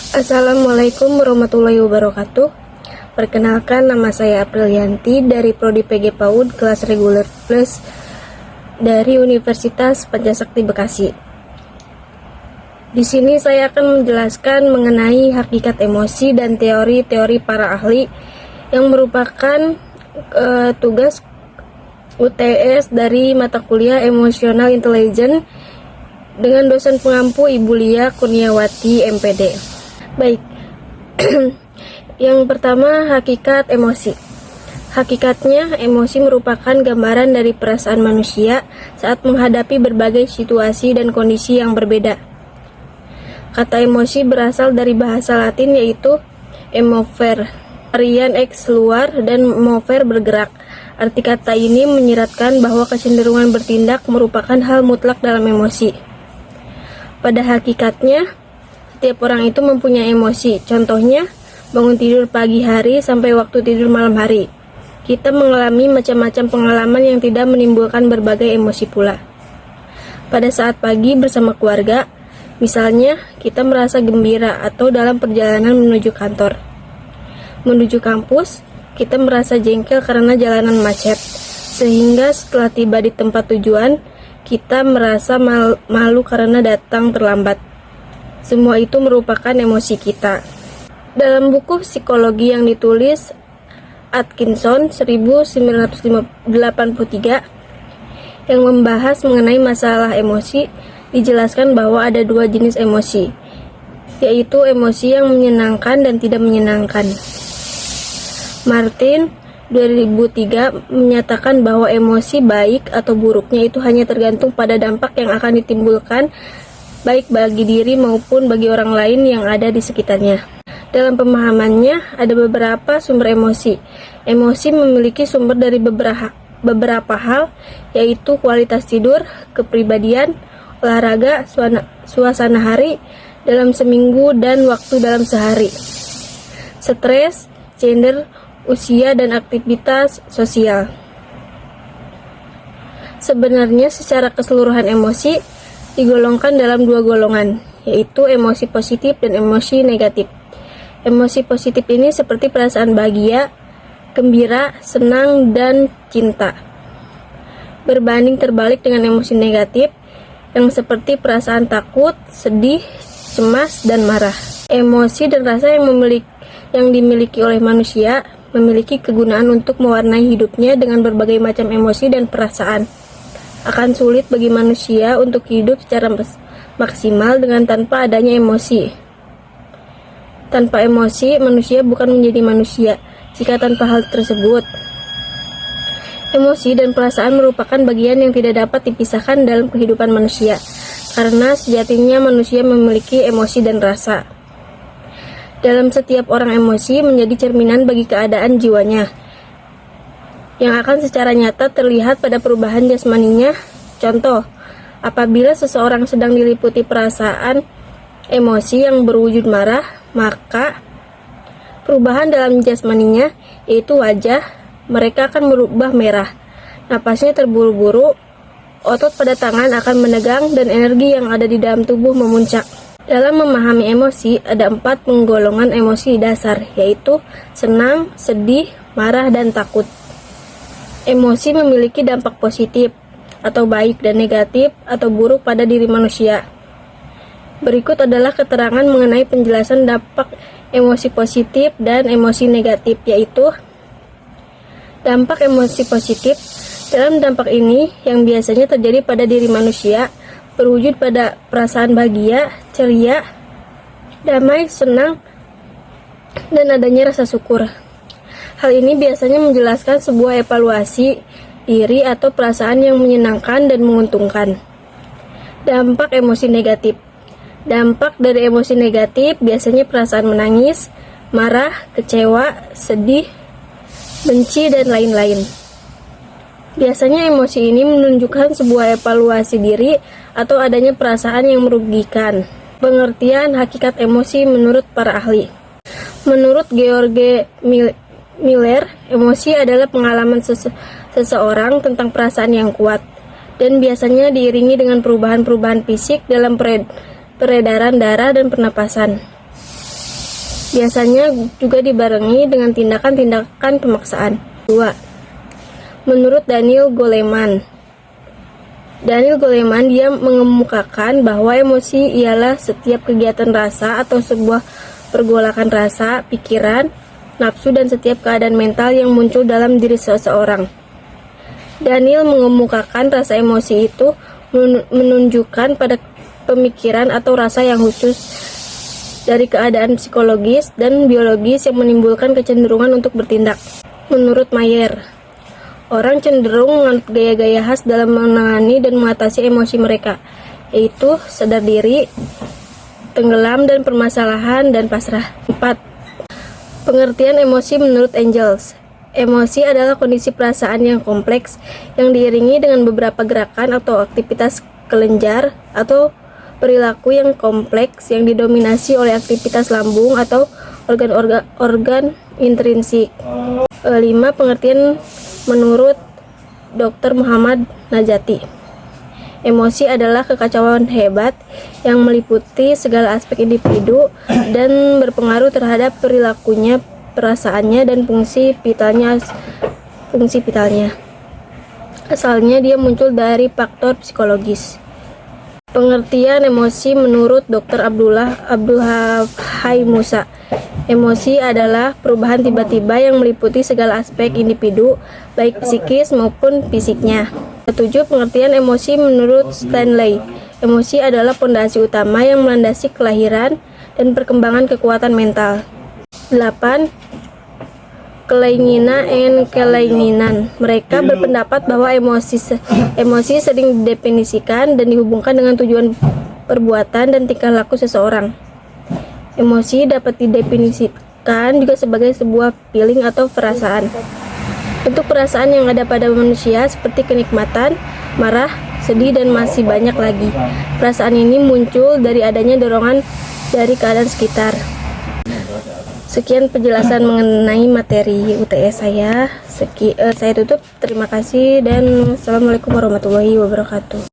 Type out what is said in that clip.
Assalamualaikum warahmatullahi wabarakatuh. Perkenalkan, nama saya Aprilianti dari Prodi PG PAUD kelas reguler plus dari Universitas Pancasakti Bekasi. Di sini saya akan menjelaskan mengenai hakikat emosi dan teori-teori para ahli yang merupakan tugas UTS dari mata kuliah Emotional Intelligence dengan dosen pengampu Ibu Lia Kurniawati MPD. Baik, yang pertama, hakikat emosi. Hakikatnya, emosi merupakan gambaran dari perasaan manusia saat menghadapi berbagai situasi dan kondisi yang berbeda. Kata emosi berasal dari bahasa Latin yaitu emovere, artian ex luar, dan movere bergerak. Arti kata ini menyiratkan bahwa kecenderungan bertindak merupakan hal mutlak dalam emosi. Pada hakikatnya, setiap orang itu mempunyai emosi. Contohnya, bangun tidur pagi hari sampai waktu tidur malam hari. Kita mengalami macam-macam pengalaman yang tidak menimbulkan berbagai emosi pula. Pada saat pagi bersama keluarga, misalnya kita merasa gembira atau dalam perjalanan menuju kantor. Menuju kampus, kita merasa jengkel karena jalanan macet. Sehingga setelah tiba di tempat tujuan, kita merasa malu karena datang terlambat. Semua itu merupakan emosi kita. Dalam buku psikologi yang ditulis Atkinson 1983 yang membahas mengenai masalah emosi, dijelaskan bahwa ada dua jenis emosi, yaitu emosi yang menyenangkan dan tidak menyenangkan. Martin 2003 menyatakan bahwa emosi baik atau buruknya itu hanya tergantung pada dampak yang akan ditimbulkan baik bagi diri maupun bagi orang lain yang ada di sekitarnya. Dalam pemahamannya, ada beberapa sumber emosi. Emosi memiliki sumber dari beberapa hal, yaitu kualitas tidur, kepribadian, olahraga, suasana hari dalam seminggu, dan waktu dalam sehari. Stres, gender, usia, dan aktivitas sosial. Sebenarnya secara keseluruhan emosi digolongkan dalam dua golongan, yaitu emosi positif dan emosi negatif. Emosi positif ini seperti perasaan bahagia, gembira, senang, dan cinta. Berbanding terbalik dengan emosi negatif yang seperti perasaan takut, sedih, cemas, dan marah. Emosi dan rasa yang dimiliki oleh manusia memiliki kegunaan untuk mewarnai hidupnya dengan berbagai macam emosi dan perasaan. Akan sulit bagi manusia untuk hidup secara maksimal dengan tanpa adanya emosi. Tanpa emosi, manusia bukan menjadi manusia jika tanpa hal tersebut. Emosi dan perasaan merupakan bagian yang tidak dapat dipisahkan dalam kehidupan manusia, karena sejatinya manusia memiliki emosi dan rasa. Dalam setiap orang, emosi menjadi cerminan bagi keadaan jiwanya, yang akan secara nyata terlihat pada perubahan jasmaninya. Contoh, apabila seseorang sedang diliputi perasaan emosi yang berwujud marah, maka perubahan dalam jasmaninya, yaitu wajah mereka akan berubah merah, napasnya terburu-buru, otot pada tangan akan menegang, dan energi yang ada di dalam tubuh memuncak. Dalam memahami emosi, ada 4 penggolongan emosi dasar, yaitu senang, sedih, marah, dan takut. Emosi memiliki dampak positif atau baik dan negatif atau buruk pada diri manusia. Berikut adalah keterangan mengenai penjelasan dampak emosi positif dan emosi negatif, yaitu dampak emosi positif. Dalam dampak ini, yang biasanya terjadi pada diri manusia, berwujud pada perasaan bahagia, ceria, damai, senang, dan adanya rasa syukur. Hal ini biasanya menjelaskan sebuah evaluasi diri atau perasaan yang menyenangkan dan menguntungkan. Dampak emosi negatif. Dampak dari emosi negatif biasanya perasaan menangis, marah, kecewa, sedih, benci, dan lain-lain. Biasanya emosi ini menunjukkan sebuah evaluasi diri atau adanya perasaan yang merugikan. Pengertian hakikat emosi menurut para ahli. Menurut George Miller, emosi adalah pengalaman seseorang tentang perasaan yang kuat dan biasanya diiringi dengan perubahan-perubahan fisik dalam peredaran darah dan pernapasan. Biasanya juga dibarengi dengan tindakan-tindakan pemaksaan. 2. Menurut Daniel Goleman, dia mengemukakan bahwa emosi ialah setiap kegiatan rasa atau sebuah pergolakan rasa, pikiran, nafsu, dan setiap keadaan mental yang muncul dalam diri seseorang. Daniel mengemukakan rasa emosi itu menunjukkan pada pemikiran atau rasa yang khusus dari keadaan psikologis dan biologis yang menimbulkan kecenderungan untuk bertindak. Menurut Mayer, orang cenderung menganut gaya-gaya khas dalam menangani dan mengatasi emosi mereka, yaitu sadar diri, tenggelam dan permasalahan, dan pasrah. 4. Pengertian emosi menurut Engels. Emosi adalah kondisi perasaan yang kompleks yang diiringi dengan beberapa gerakan atau aktivitas kelenjar atau perilaku yang kompleks yang didominasi oleh aktivitas lambung atau organ-organ intrinsik. 5. Pengertian menurut Dr. Muhammad Najati. Emosi adalah kekacauan hebat yang meliputi segala aspek individu dan berpengaruh terhadap perilakunya, perasaannya, dan fungsi vitalnya. Asalnya dia muncul dari faktor psikologis. Pengertian emosi menurut Dr. Abdulhai Musa. Emosi adalah perubahan tiba-tiba yang meliputi segala aspek individu, baik psikis maupun fisiknya. 7. Pengertian emosi menurut Stanley. Emosi adalah pondasi utama yang melandasi kelahiran dan perkembangan kekuatan mental. 8. Kelainan. Mereka berpendapat bahwa emosi sering didefinisikan dan dihubungkan dengan tujuan perbuatan dan tingkah laku seseorang. Emosi dapat didefinisikan juga sebagai sebuah feeling atau perasaan. Bentuk perasaan yang ada pada manusia seperti kenikmatan, marah, sedih, dan masih banyak lagi. Perasaan ini muncul dari adanya dorongan dari keadaan sekitar. Sekian penjelasan mengenai materi UTS saya. Saya tutup. Terima kasih dan Assalamualaikum warahmatullahi wabarakatuh.